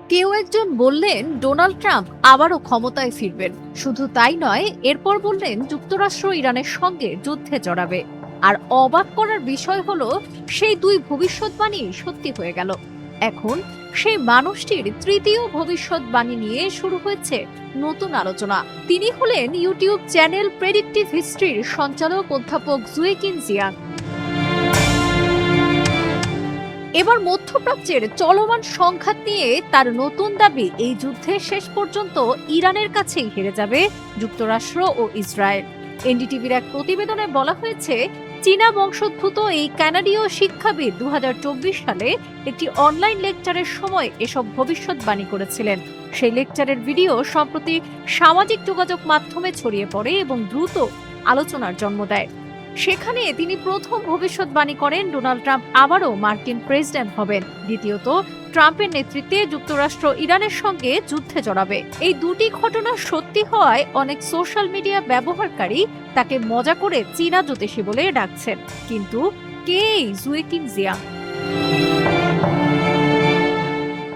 কেউ একজন বললেন ডোনাল্ড ট্রাম্প আবারও ক্ষমতায় ফিরবেন। শুধু তাই নয়, এরপর বললেন যুক্তরাষ্ট্র ইরানের সঙ্গে যুদ্ধে জড়াবে। আর অবাক করার বিষয় হলো, সেই দুই ভবিষ্যৎবাণী সত্যি হয়ে গেল। এখন সেই মানুষটির তৃতীয় ভবিষ্যৎবাণী নিয়ে শুরু হয়েছে নতুন আলোচনা। তিনি হলেন ইউটিউব চ্যানেল প্রেডিক্টিভ হিস্ট্রির সঞ্চালক অধ্যাপক জুয়েকিন জিয়াং। এবার মধ্যপ্রাচ্যের চলমান সংঘাত নিয়ে তার নতুন দাবি, এই যুদ্ধে শেষ পর্যন্ত ইরানের কাছেই হেরে যাবে যুক্তরাষ্ট্র ও ইসরায়েল। এনডিটিভির এক প্রতিবেদনে বলা হয়েছে, চীনা বংশোদ্ভূত এই কানাডীয় শিক্ষাবিদ 2024 সালে একটি অনলাইন লেকচারের সময় এসব ভবিষ্যৎবাণী করেছিলেন। সেই লেকচারের ভিডিও সম্প্রতি সামাজিক যোগাযোগ মাধ্যমে ছড়িয়ে পড়ে এবং দ্রুত আলোচনার জন্ম দেয়। সেখানে তিনি প্রথম ভবিষ্যৎবাণী করেন ডোনাল্ড ট্রাম্প আবারও মার্কিন প্রেসিডেন্ট হবেন। দ্বিতীয়ত, ট্রাম্পের নেতৃত্বে যুক্তরাষ্ট্র ইরানের সঙ্গে যুদ্ধে জড়াবে। এই দুটি ঘটনা সত্যি হওয়ায় অনেক সোশ্যাল মিডিয়া ব্যবহারকারী তাকে মজা করে চীনা জ্যোতিষী বলে ডাকছেন। কিন্তু কে এই জুয়েকিন জিয়াং?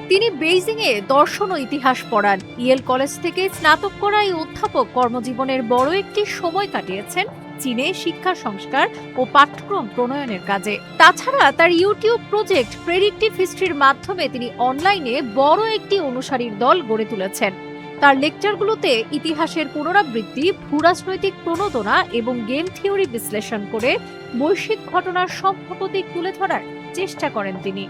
তিনি বেইজিং এ দর্শন ও ইতিহাস পড়ান। ইয়েল কলেজ থেকে স্নাতক করা এই অধ্যাপক কর্মজীবনের বড় একটি সময় কাটিয়েছেন চীনে শিক্ষা সংস্কার ও পাঠ্যক্রম প্রণয়নের কাজে। তাছাড়া তার ইউটিউব প্রজেক্ট প্রেডিক্টিভ হিস্ট্রির মাধ্যমে তিনি অনলাইনে বড় একটি অনুসারীর দল গড়ে তুলেছেন। তার লেকচারগুলোতে ইতিহাসের পুনরাবৃত্তি, ভূরাজনৈতিক প্রণোদনা এবং গেম থিওরি বিশ্লেষণ করে বৈশ্বিক ঘটনার সম্ভাব্য দিক তুলে ধরার চেষ্টা করেন তিনি।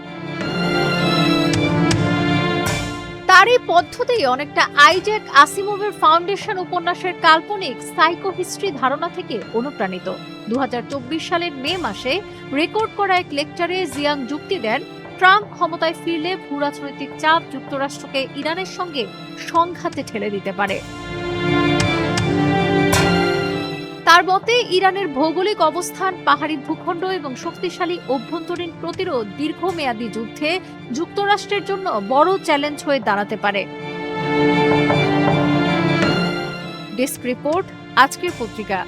তার এই পদ্ধতি অনেকটা আইজ্যাক আসিমোভের ফাউন্ডেশন উপন্যাসের কাল্পনিক সাইকো হিস্ট্রি ধারণা থেকে অনুপ্রাণিত। 2024 সালের মে মাসে রেকর্ড করা এক লেকচারে জিয়াং যুক্তি দেন, ট্রাম্প ক্ষমতায় ফিরলে ভূরাজনৈতিক চাপ যুক্তরাষ্ট্রকে ইরানের সঙ্গে সংঘাতে ঠেলে দিতে পারে। তার মতে, ইরানের ভৌগোলিক অবস্থান, পাহাড়ি ভূখণ্ড এবং শক্তিশালী অভ্যন্তরীণ প্রতিরোধ দীর্ঘমেয়াদী যুদ্ধে যুক্তরাষ্ট্রের জন্য বড় চ্যালেঞ্জ হয়ে দাঁড়াতে পারে। ডেস্ক রিপোর্ট, আজকের পত্রিকা।